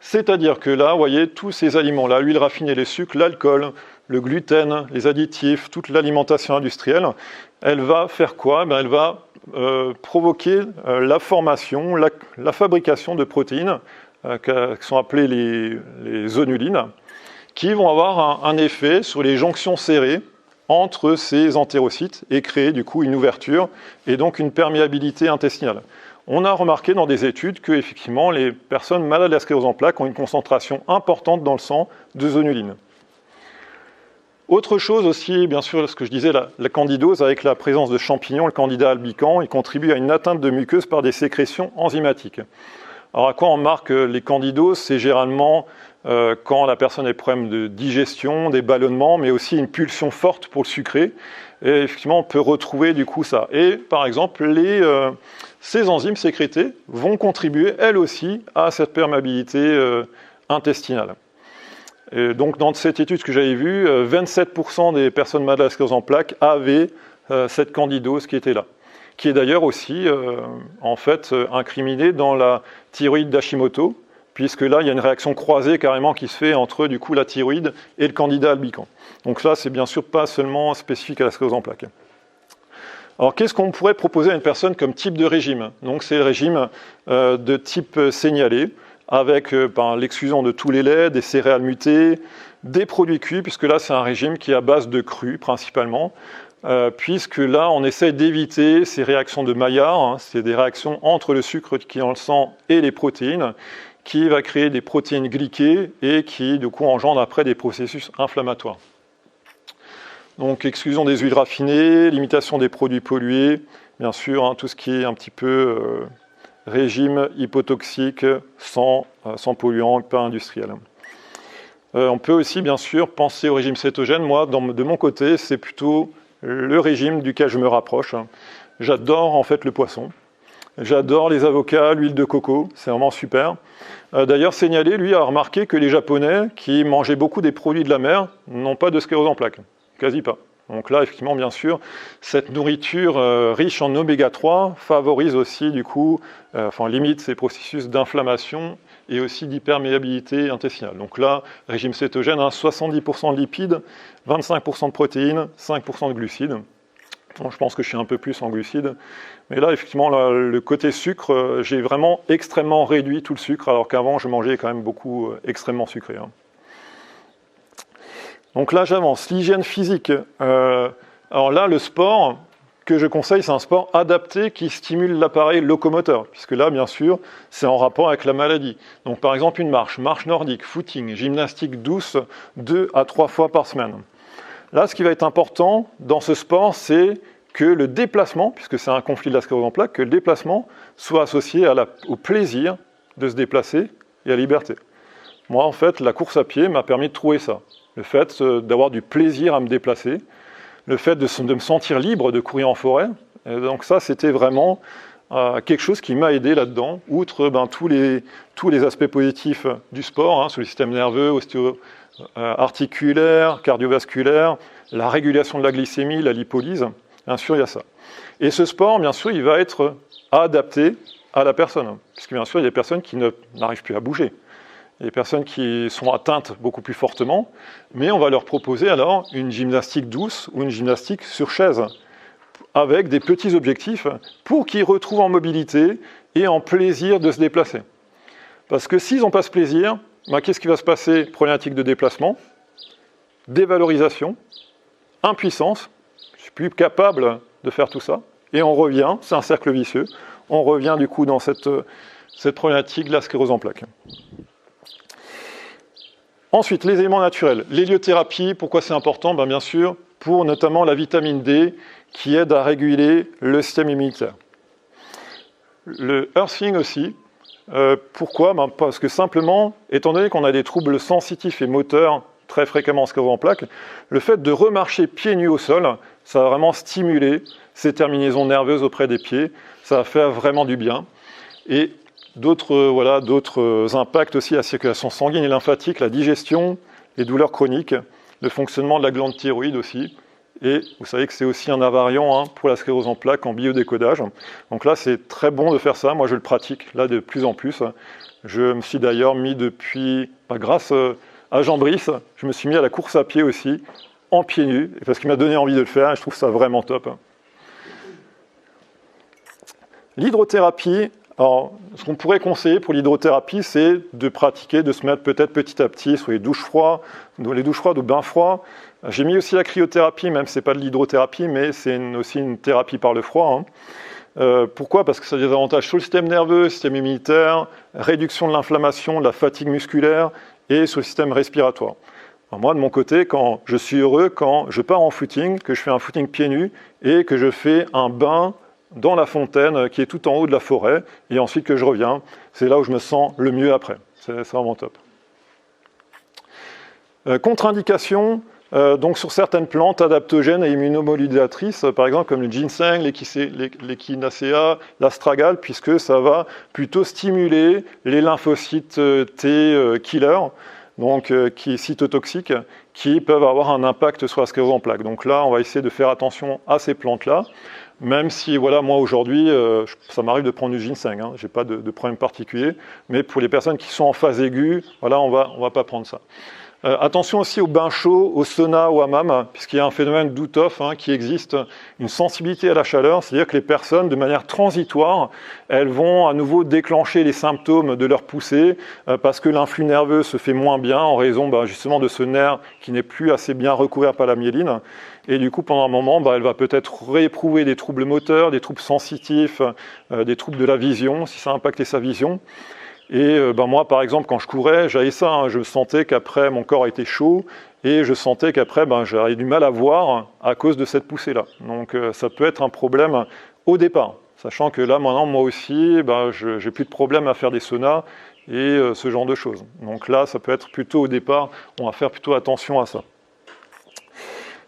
C'est-à-dire que là, vous voyez, tous ces aliments-là, l'huile raffinée, les sucres, l'alcool, le gluten, les additifs, toute l'alimentation industrielle, elle va faire quoi? Elle va provoquer la formation, la fabrication de protéines qui sont appelées les zonulines, qui vont avoir un effet sur les jonctions serrées entre ces entérocytes et créer du coup une ouverture et donc une perméabilité intestinale. On a remarqué dans des études que effectivement les personnes malades de la sclérose en plaques ont une concentration importante dans le sang de zonulines. Autre chose aussi, bien sûr, ce que je disais, la candidose avec la présence de champignons, le candida albicans, il contribue à une atteinte de muqueuse par des sécrétions enzymatiques. Alors à quoi on marque les candidoses? C'est généralement quand la personne a des problèmes de digestion, des ballonnements, mais aussi une pulsion forte pour le sucré. Et effectivement, on peut retrouver du coup ça. Et par exemple, ces enzymes sécrétées vont contribuer, elles aussi, à cette perméabilité intestinale. Et donc, dans cette étude que j'avais vue, 27% des personnes malades de la sclérose en plaques avaient cette candidose qui était là, qui est d'ailleurs aussi, en fait, incriminée dans la thyroïde d'Hashimoto, puisque là, il y a une réaction croisée carrément qui se fait entre, du coup, la thyroïde et le candida albicans. Donc ça, c'est bien sûr pas seulement spécifique à la sclérose en plaques. Alors, qu'est-ce qu'on pourrait proposer à une personne comme type de régime? Donc, c'est le régime de type signalé, avec l'exclusion de tous les laits, des céréales mutées, des produits cuits, puisque là, c'est un régime qui est à base de crus, principalement, puisque là, on essaie d'éviter ces réactions de Maillard, hein, c'est des réactions entre le sucre qui est dans le sang et les protéines, qui va créer des protéines glyquées et qui, du coup, engendre après des processus inflammatoires. Donc, exclusion des huiles raffinées, limitation des produits pollués, bien sûr, hein, tout ce qui est un petit peu régime hypotoxique, sans polluants, pas industriel. On peut aussi, bien sûr, penser au régime cétogène. Moi, de mon côté, c'est plutôt le régime duquel je me rapproche. J'adore, en fait, le poisson. J'adore les avocats, l'huile de coco, c'est vraiment super. D'ailleurs, Seignalé, lui, a remarqué que les Japonais, qui mangeaient beaucoup des produits de la mer, n'ont pas de sclérose en plaques. Quasi pas. Donc là, effectivement, bien sûr, cette nourriture riche en oméga 3 favorise aussi, du coup, limite ces processus d'inflammation et aussi d'hyperméabilité intestinale. Donc là, régime cétogène, 70% de lipides, 25% de protéines, 5% de glucides. Donc, je pense que je suis un peu plus en glucides. Mais là, effectivement, le côté sucre, j'ai vraiment extrêmement réduit tout le sucre, alors qu'avant, je mangeais quand même beaucoup extrêmement sucré. Donc là, j'avance. L'hygiène physique. Alors là, le sport que je conseille, c'est un sport adapté qui stimule l'appareil locomoteur, puisque là, bien sûr, c'est en rapport avec la maladie. Donc par exemple, une marche nordique, footing, gymnastique douce, 2 à 3 fois par semaine. Là, ce qui va être important dans ce sport, c'est que le déplacement, puisque c'est un conflit de la sclérose en plaques, que le déplacement soit associé au plaisir de se déplacer et à la liberté. Moi, en fait, la course à pied m'a permis de trouver ça. Le fait d'avoir du plaisir à me déplacer, le fait de me sentir libre de courir en forêt. Et donc ça, c'était vraiment quelque chose qui m'a aidé là-dedans, outre tous les aspects positifs du sport, sur le système nerveux, articulaire, cardiovasculaire, la régulation de la glycémie, la lipolyse. Bien sûr, il y a ça. Et ce sport, bien sûr, il va être adapté à la personne, puisque bien sûr, il y a des personnes qui n'arrivent plus à bouger. Il y a des personnes qui sont atteintes beaucoup plus fortement, mais on va leur proposer alors une gymnastique douce ou une gymnastique sur chaise, avec des petits objectifs pour qu'ils retrouvent en mobilité et en plaisir de se déplacer. Parce que s'ils n'ont pas ce plaisir, qu'est-ce qui va se passer? Problématique de déplacement, dévalorisation, impuissance, je ne suis plus capable de faire tout ça, et on revient, c'est un cercle vicieux, on revient du coup dans cette problématique de la sclérose en plaques. Ensuite, les éléments naturels. L'héliothérapie, pourquoi c'est important? Bien sûr, pour notamment la vitamine D qui aide à réguler le système immunitaire. Le earthing aussi. Pourquoi? Parce que simplement, étant donné qu'on a des troubles sensitifs et moteurs très fréquemment en sclérose en plaques, le fait de remarcher pieds nus au sol, ça va vraiment stimuler ces terminaisons nerveuses auprès des pieds. Ça va faire vraiment du bien. Et d'autres impacts aussi à la circulation sanguine et lymphatique, la digestion, les douleurs chroniques, le fonctionnement de la glande thyroïde aussi. Et vous savez que c'est aussi un invariant pour la sclérose en plaques en biodécodage. Donc là, c'est très bon de faire ça. Moi, je le pratique là de plus en plus. Je me suis d'ailleurs mis depuis, grâce à Jean Brice, je me suis mis à la course à pied aussi, en pieds nus, parce qu'il m'a donné envie de le faire et je trouve ça vraiment top. L'hydrothérapie. Alors, ce qu'on pourrait conseiller pour l'hydrothérapie, c'est de pratiquer, de se mettre peut-être petit à petit sur les douches froides ou bains froids. J'ai mis aussi la cryothérapie, même si ce n'est pas de l'hydrothérapie, mais c'est aussi une thérapie par le froid. Pourquoi? Parce que ça a des avantages sur le système nerveux, le système immunitaire, réduction de l'inflammation, de la fatigue musculaire et sur le système respiratoire. Alors moi, de mon côté, quand je suis heureux, quand je pars en footing, que je fais un footing pieds nus et que je fais un bain dans la fontaine qui est tout en haut de la forêt, et ensuite que je reviens, c'est là où je me sens le mieux après. C'est vraiment top. Contre-indication, Donc sur certaines plantes adaptogènes et immunomodulatrices, par exemple comme le ginseng, l'Echinacea, l'astragale, puisque ça va plutôt stimuler les lymphocytes T killer, donc qui cytotoxiques, qui peuvent avoir un impact sur la sclérose en plaques. Donc là, on va essayer de faire attention à ces plantes-là, même si voilà, moi aujourd'hui, ça m'arrive de prendre du ginseng, hein, j'ai pas de problème particulier, mais pour les personnes qui sont en phase aiguë, voilà, on va pas prendre ça. Attention aussi au bain chaud, au sauna, au hammam, puisqu'il y a un phénomène d'out-off qui existe, une sensibilité à la chaleur, c'est-à-dire que les personnes, de manière transitoire, elles vont à nouveau déclencher les symptômes de leur poussée, parce que l'influx nerveux se fait moins bien en raison justement de ce nerf qui n'est plus assez bien recouvert par la myéline. Et du coup, pendant un moment, elle va peut-être rééprouver des troubles moteurs, des troubles sensitifs, des troubles de la vision, si ça a impacté sa vision. Et moi, par exemple, quand je courais, j'avais ça, hein, je sentais qu'après, mon corps était chaud, et je sentais qu'après, j'avais du mal à voir à cause de cette poussée-là. Donc ça peut être un problème au départ, sachant que là, maintenant, moi aussi, je n'ai plus de problème à faire des saunas et ce genre de choses. Donc là, ça peut être plutôt au départ, on va faire plutôt attention à ça.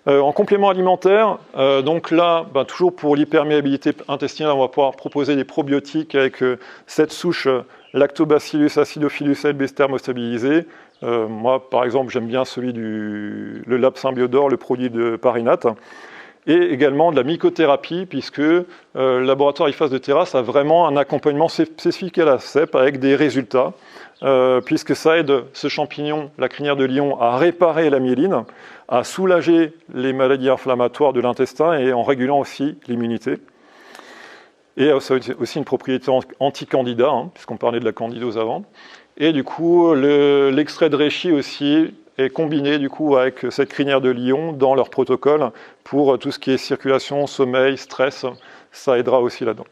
En complément alimentaire, donc là, toujours pour l'hyperméabilité intestinale, on va pouvoir proposer des probiotiques avec cette souche Lactobacillus acidophilus albesthermostabilisé. Moi, par exemple, j'aime bien celui le Lab Symbiodor, le produit de Parinat. Et également de la mycothérapie, puisque le laboratoire IFAS de Terrasse a vraiment un accompagnement spécifique à la CEP avec des résultats, puisque ça aide ce champignon, la crinière de lion, à réparer la myéline, à soulager les maladies inflammatoires de l'intestin et en régulant aussi l'immunité. Et ça a aussi une propriété anti-candida, puisqu'on parlait de la candidose avant. Et du coup, l'extrait de reishi aussi est combiné du coup avec cette crinière de lion dans leur protocole pour tout ce qui est circulation, sommeil, stress, ça aidera aussi là-dedans.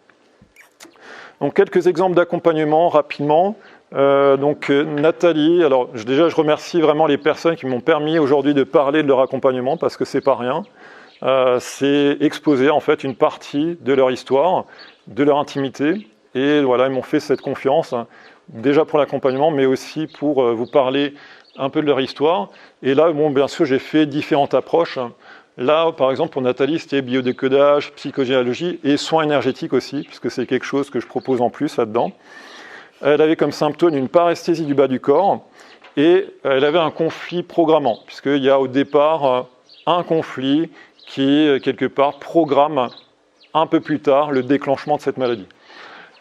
Donc quelques exemples d'accompagnement rapidement. Nathalie, alors déjà je remercie vraiment les personnes qui m'ont permis aujourd'hui de parler de leur accompagnement parce que c'est pas rien. C'est exposer en fait une partie de leur histoire, de leur intimité, et voilà, ils m'ont fait cette confiance, déjà pour l'accompagnement, mais aussi pour vous parler un peu de leur histoire. Et là, bien sûr, j'ai fait différentes approches. Là, par exemple, pour Nathalie, c'était biodécodage, psychogénéalogie et soins énergétiques aussi, puisque c'est quelque chose que je propose en plus là-dedans. Elle avait comme symptôme une paresthésie du bas du corps, et elle avait un conflit programmant, puisqu'il y a au départ un conflit qui, quelque part, programme un peu plus tard le déclenchement de cette maladie.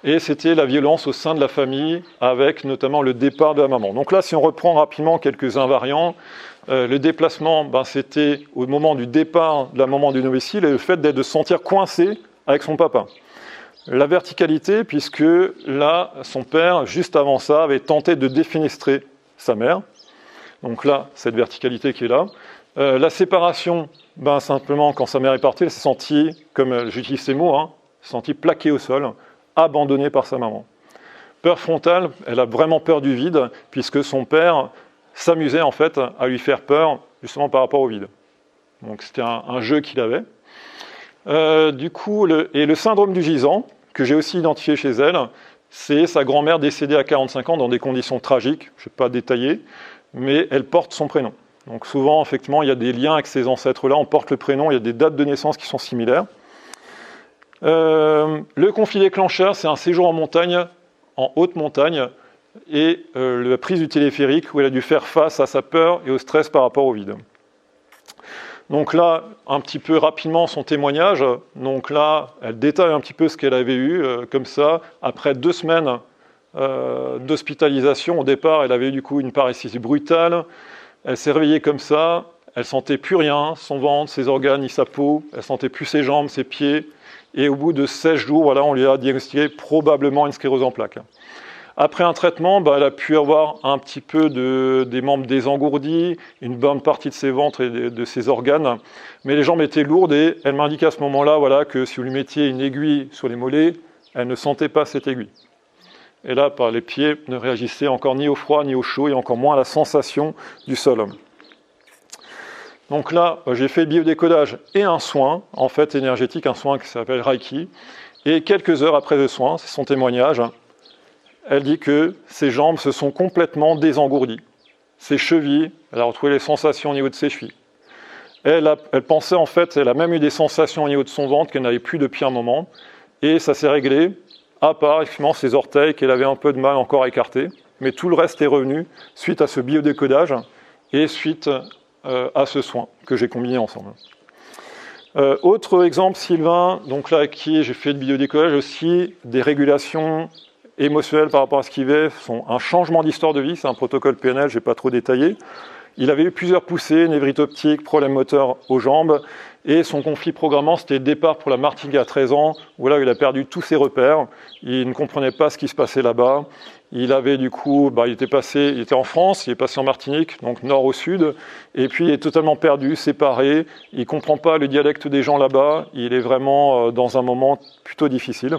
Et c'était la violence au sein de la famille, avec notamment le départ de la maman. Donc là, si on reprend rapidement quelques invariants, le déplacement, c'était au moment du départ de la maman du domicile, et le fait de se sentir coincé avec son papa. La verticalité, puisque là, son père, juste avant ça, avait tenté de défenestrer sa mère. Donc là, cette verticalité qui est là. La séparation, simplement, quand sa mère est partie, elle s'est sentie, comme j'utilise ces mots, s'est sentie plaquée au sol, abandonnée par sa maman. Peur frontale, elle a vraiment peur du vide, puisque son père s'amusait en fait à lui faire peur, justement par rapport au vide. Donc c'était un jeu qu'il avait. Du coup, le syndrome du gisant, que j'ai aussi identifié chez elle, c'est sa grand-mère décédée à 45 ans dans des conditions tragiques, je ne vais pas détailler, mais elle porte son prénom. Donc souvent, effectivement, il y a des liens avec ces ancêtres-là, on porte le prénom, il y a des dates de naissance qui sont similaires. Le conflit déclencheur, c'est un séjour en montagne, en haute montagne, et la prise du téléphérique où elle a dû faire face à sa peur et au stress par rapport au vide. Donc là, un petit peu rapidement son témoignage. Donc là, elle détaille un petit peu ce qu'elle avait eu, comme ça. Après 2 semaines d'hospitalisation, au départ, elle avait eu du coup une paresthésie brutale. Elle s'est réveillée comme ça. Elle sentait plus rien, son ventre, ses organes, ni sa peau. Elle sentait plus ses jambes, ses pieds. Et au bout de 16 jours, voilà, on lui a diagnostiqué probablement une sclérose en plaques. Après un traitement, elle a pu avoir un petit peu des membres désengourdis, une bonne partie de ses ventres et de ses organes, mais les jambes étaient lourdes et elle m'indiquait à ce moment-là que si vous lui mettiez une aiguille sur les mollets, elle ne sentait pas cette aiguille. Et là, les pieds ne réagissaient encore ni au froid ni au chaud et encore moins à la sensation du sol. Donc là, j'ai fait biodécodage et un soin, en fait énergétique, un soin qui s'appelle Reiki, et quelques heures après le soin, c'est son témoignage, elle dit que ses jambes se sont complètement désengourdies. Ses chevilles, elle a retrouvé les sensations au niveau de ses chevilles. Elle pensait en fait, elle a même eu des sensations au niveau de son ventre qu'elle n'avait plus depuis un moment. Et ça s'est réglé, à part effectivement ses orteils qu'elle avait un peu de mal encore à écarter. Mais tout le reste est revenu suite à ce biodécodage et suite à ce soin que j'ai combiné ensemble. Autre exemple, Sylvain, donc là avec qui j'ai fait le biodécodage aussi, des régulations émotionnelles par rapport à ce qu'il vivait, un changement d'histoire de vie, c'est un protocole PNL, je n'ai pas trop détaillé. Il avait eu plusieurs poussées, névrite optique, problème moteur aux jambes, et son conflit programmant, c'était le départ pour la Martinique à 13 ans, où là il a perdu tous ses repères, il ne comprenait pas ce qui se passait là-bas. Il avait du coup, il était en France, il est passé en Martinique, donc nord au sud, et puis il est totalement perdu, séparé, il ne comprend pas le dialecte des gens là-bas, il est vraiment dans un moment plutôt difficile.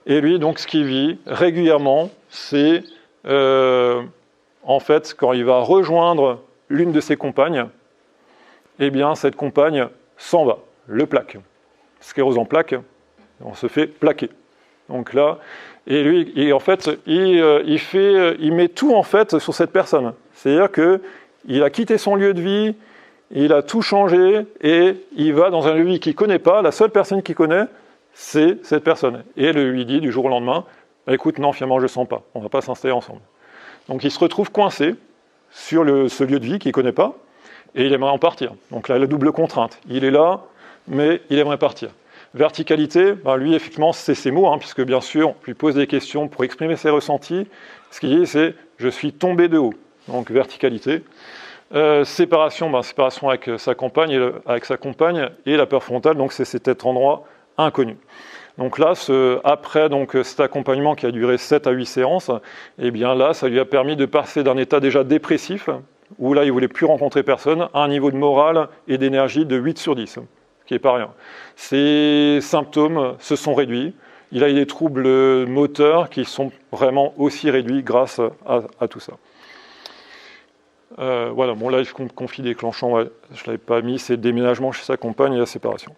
Et lui, donc, ce qu'il vit régulièrement, c'est en fait, quand il va rejoindre l'une de ses compagnes, eh bien, cette compagne s'en va, le plaque. Sclérose en plaques, on se fait plaquer. Donc là, et lui, en fait, il met tout en fait sur cette personne. C'est-à-dire qu'il a quitté son lieu de vie, il a tout changé et il va dans un lieu de vie qu'il ne connaît pas. La seule personne qu'il connaît, c'est cette personne. Et elle lui dit du jour au lendemain, écoute, non, finalement, je ne sens pas, on ne va pas s'installer ensemble. Donc il se retrouve coincé sur ce lieu de vie qu'il ne connaît pas et il aimerait en partir. Donc là, la double contrainte. Il est là, mais il aimerait partir. Verticalité, lui, effectivement, c'est ses mots, puisque bien sûr, on lui pose des questions pour exprimer ses ressentis. Ce qu'il dit, c'est « je suis tombé de haut ». Donc, verticalité. Séparation, séparation avec sa compagne et la peur frontale, donc c'est cet endroit inconnu. Donc là, après cet accompagnement qui a duré 7 à 8 séances, eh bien là, ça lui a permis de passer d'un état déjà dépressif, où là, il ne voulait plus rencontrer personne, à un niveau de morale et d'énergie de 8 sur 10. Qui n'est pas rien. Ses symptômes se sont réduits. Il a eu des troubles moteurs qui sont vraiment aussi réduits grâce à tout ça. Voilà, bon là, le conflit déclenchant, je ne l'avais pas mis, c'est le déménagement chez sa compagne et la séparation.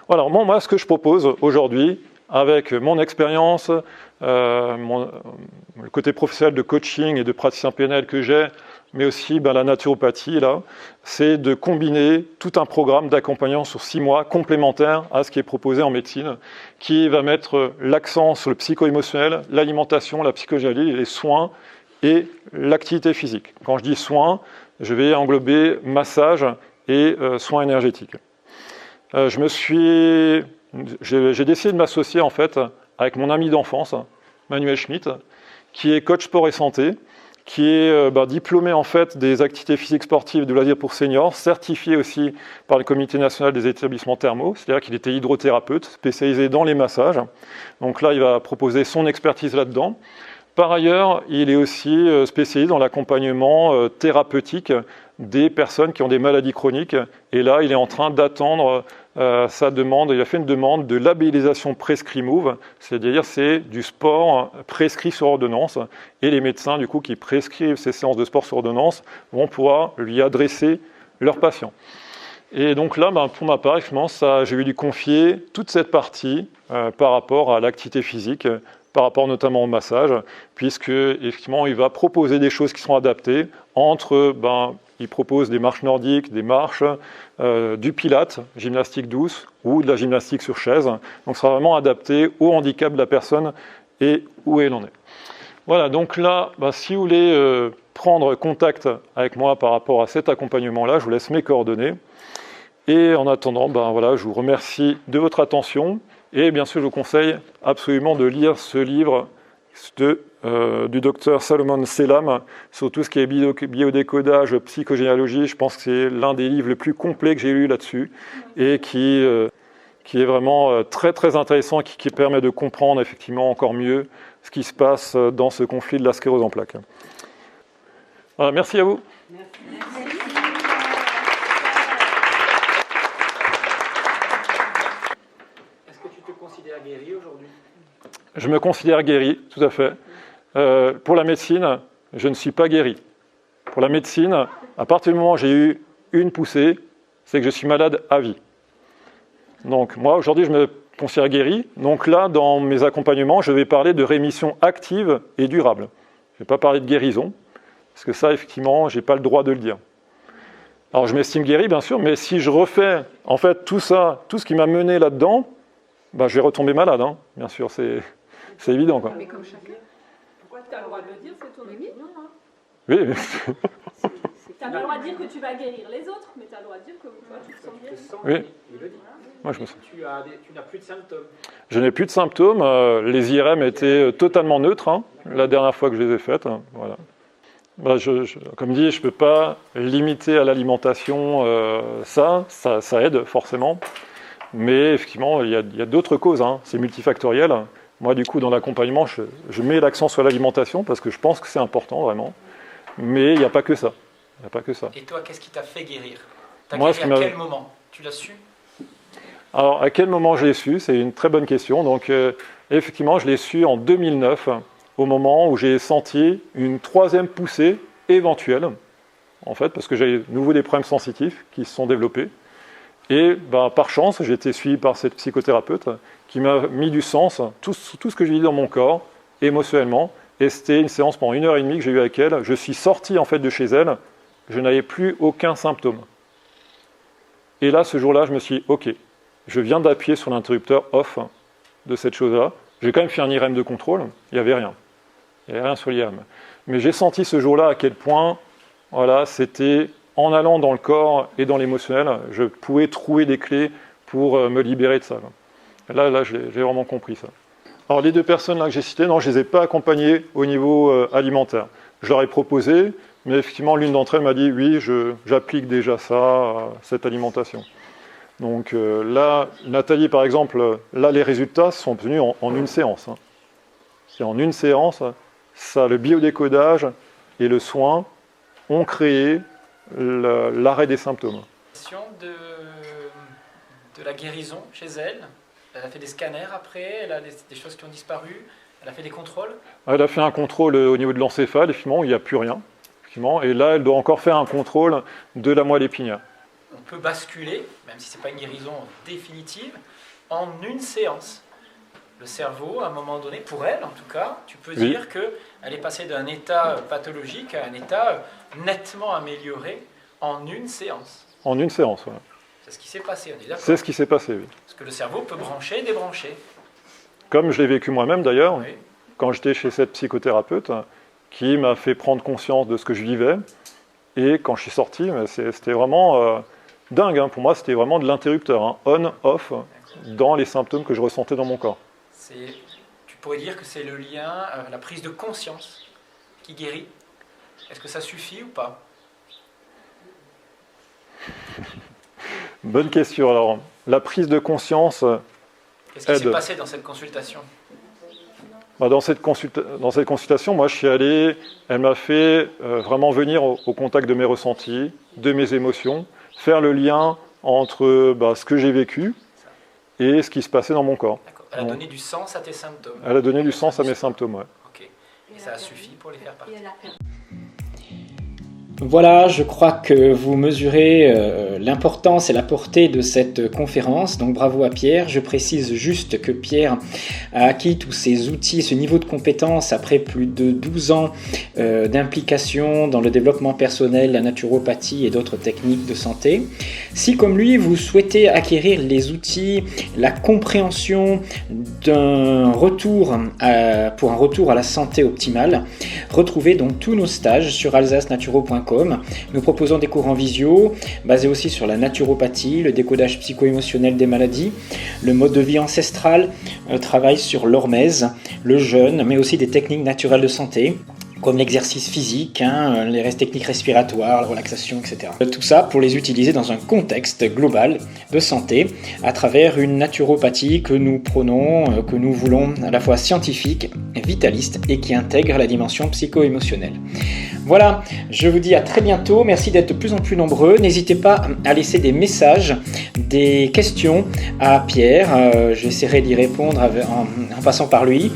Voilà, moi, ce que je propose aujourd'hui, avec mon expérience, le côté professionnel de coaching et de praticien PNL que j'ai, mais aussi la naturopathie, là, c'est de combiner tout un programme d'accompagnement sur 6 mois complémentaire à ce qui est proposé en médecine, qui va mettre l'accent sur le psycho-émotionnel, l'alimentation, la psychologie, les soins et l'activité physique. Quand je dis soins, je vais englober massage et soins énergétiques. J'ai décidé de m'associer en fait avec mon ami d'enfance, Manuel Schmitt, qui est coach sport et santé, qui est diplômé en fait des activités physiques sportives de loisirs pour seniors, certifié aussi par le Comité national des établissements thermaux, c'est-à-dire qu'il était hydrothérapeute, spécialisé dans les massages. Donc là, il va proposer son expertise là-dedans. Par ailleurs, il est aussi spécialisé dans l'accompagnement thérapeutique des personnes qui ont des maladies chroniques. Et là, il est en train d'attendre sa demande. Il a fait une demande de labellisation Prescrit Move, c'est-à-dire c'est du sport prescrit sur ordonnance. Et les médecins, du coup, qui prescrivent ces séances de sport sur ordonnance vont pouvoir lui adresser leurs patients. Et donc là, pour ma part, j'ai voulu lui confier toute cette partie par rapport à l'activité physique, par rapport notamment au massage, puisque effectivement, il va proposer des choses qui sont adaptées entre, il propose des marches nordiques, des marches, du pilate, gymnastique douce, ou de la gymnastique sur chaise. Donc, ce sera vraiment adapté au handicap de la personne et où elle en est. Voilà, donc là, si vous voulez prendre contact avec moi par rapport à cet accompagnement-là, je vous laisse mes coordonnées. Et en attendant, je vous remercie de votre attention. Et bien sûr, je vous conseille absolument de lire ce livre du docteur Salomon Selam sur tout ce qui est biodécodage, psychogénéalogie. Je pense que c'est l'un des livres les plus complets que j'ai lu là-dessus et qui est vraiment très très intéressant et qui permet de comprendre effectivement encore mieux ce qui se passe dans ce conflit de la sclérose en plaques. Voilà, merci à vous. Merci. Guéri aujourd'hui ? Je me considère guéri, tout à fait. Pour la médecine, je ne suis pas guéri. Pour la médecine, à partir du moment où j'ai eu une poussée, c'est que je suis malade à vie. Donc moi, aujourd'hui, je me considère guéri. Donc là, dans mes accompagnements, je vais parler de rémission active et durable. Je ne vais pas parler de guérison, parce que ça, effectivement, je n'ai pas le droit de le dire. Alors je m'estime guéri, bien sûr, mais si je refais en fait tout ça, tout ce qui m'a mené là-dedans, bah, je vais retomber malade, hein. Bien sûr, c'est évident, quoi. Mais comme chacun, pourquoi tu as le droit de le dire, c'est ton opinion, hein. Oui, Tu n'as pas le droit de dire que tu vas guérir les autres, mais tu as le droit de dire que toi, tu te sens guéri. oui. Il le dit. Moi, je me sens. Tu n'as plus de symptômes. Je n'ai plus de symptômes. Les IRM étaient totalement neutres, hein, la dernière fois que je les ai faites. Hein, voilà. Bah, comme dit, je ne peux pas limiter à l'alimentation. Ça aide forcément. Mais effectivement, il y a d'autres causes. Hein, c'est multifactoriel. Moi, du coup, dans l'accompagnement, je mets l'accent sur l'alimentation parce que je pense que c'est important, vraiment. Mais il n'y a pas que ça. Il n'y a pas que ça. Et toi, qu'est-ce qui t'a fait guérir? T'as Moi, guéri à quel moment? Tu l'as su? Alors, à quel moment je l'ai su? C'est une très bonne question. Donc, effectivement, je l'ai su en 2009, au moment où j'ai senti une troisième poussée éventuelle, en fait, parce que j'avais de nouveau des problèmes sensitifs qui se sont développés. Et ben, par chance, j'ai été suivi par cette psychothérapeute qui m'a mis du sens, tout ce que je vis dans mon corps, émotionnellement. Et c'était une séance pendant 1h30 que j'ai eue avec elle. Je suis sorti en fait de chez elle, je n'avais plus aucun symptôme. Et là, ce jour-là, je me suis dit, ok, je viens d'appuyer sur l'interrupteur off de cette chose-là. J'ai quand même fait un IRM de contrôle, il n'y avait rien. Il n'y avait rien sur l'IRM. Mais j'ai senti ce jour-là à quel point, voilà, c'était en allant dans le corps et dans l'émotionnel, je pouvais trouver des clés pour me libérer de ça. Là j'ai vraiment compris ça. Alors les deux personnes là que j'ai citées, non, je ne les ai pas accompagnées au niveau alimentaire. Je leur ai proposé, mais effectivement l'une d'entre elles m'a dit, oui, j'applique déjà ça, cette alimentation. Donc là, Nathalie par exemple, là les résultats sont venus en une séance. Hein. C'est en une séance, ça, le biodécodage et le soin ont créé l'arrêt des symptômes. De la guérison chez elle. Elle a fait des scanners après, elle a des choses qui ont disparu, elle a fait des contrôles. Elle a fait un contrôle au niveau de l'encéphale, effectivement, il n'y a plus rien. Et là, elle doit encore faire un contrôle de la moelle épinière. On peut basculer, même si ce n'est pas une guérison définitive, en une séance. Le cerveau, à un moment donné, pour elle en tout cas, tu peux dire qu'elle est passée d'un état pathologique à un état nettement amélioré en une séance. En une séance, oui. C'est ce qui s'est passé, on est d'accord? C'est ce qui s'est passé, oui. Parce que le cerveau peut brancher et débrancher. Comme je l'ai vécu moi-même d'ailleurs, Oui. quand j'étais chez cette psychothérapeute, qui m'a fait prendre conscience de ce que je vivais. Et quand je suis sorti, c'était vraiment dingue. Hein. Pour moi, c'était vraiment de l'interrupteur, hein, on-off, dans les symptômes que je ressentais dans mon corps. Tu pourrais dire que c'est le lien, la prise de conscience qui guérit. Est-ce que ça suffit ou pas? Bonne question. Alors, la prise de conscience. Qu'est-ce qui s'est passé dans cette consultation? Dans cette consultation, moi, je suis allé. Elle m'a fait vraiment venir au contact de mes ressentis, de mes émotions, faire le lien entre ce que j'ai vécu et ce qui se passait dans mon corps. Elle a donné du sens à tes symptômes. Elle a donné du sens à mes symptômes, ouais. Ok. Et ça a suffi pour les faire partir. Voilà, je crois que vous mesurez l'importance et la portée de cette conférence, donc bravo à Pierre. Je précise juste que Pierre a acquis tous ces outils, ce niveau de compétence après plus de 12 ans d'implication dans le développement personnel, la naturopathie et d'autres techniques de santé. Si comme lui, vous souhaitez acquérir les outils, la compréhension d'un retour pour un retour à la santé optimale, retrouvez donc tous nos stages sur alsacenaturo.com. Nous proposons des cours en visio, basés aussi sur la naturopathie, le décodage psycho-émotionnel des maladies, le mode de vie ancestral, travail sur l'hormèse, le jeûne, mais aussi des techniques naturelles de santé, comme l'exercice physique, les techniques respiratoires, la relaxation, etc. Tout ça pour les utiliser dans un contexte global de santé, à travers une naturopathie que nous prônons, que nous voulons à la fois scientifique, vitaliste et qui intègre la dimension psycho-émotionnelle. Voilà, je vous dis à très bientôt, merci d'être de plus en plus nombreux. N'hésitez pas à laisser des messages, des questions à Pierre, j'essaierai d'y répondre en passant par lui,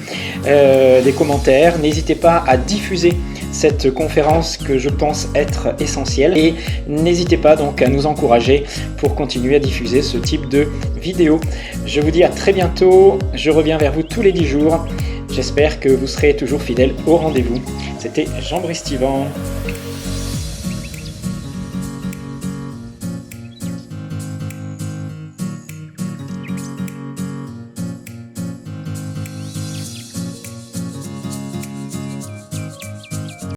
des commentaires. N'hésitez pas à diffuser cette conférence que je pense être essentielle et n'hésitez pas donc à nous encourager pour continuer à diffuser ce type de vidéos. Je vous dis à très bientôt, je reviens vers vous tous les 10 jours. J'espère que vous serez toujours fidèles au rendez-vous. C'était Jean-Brice Stivan.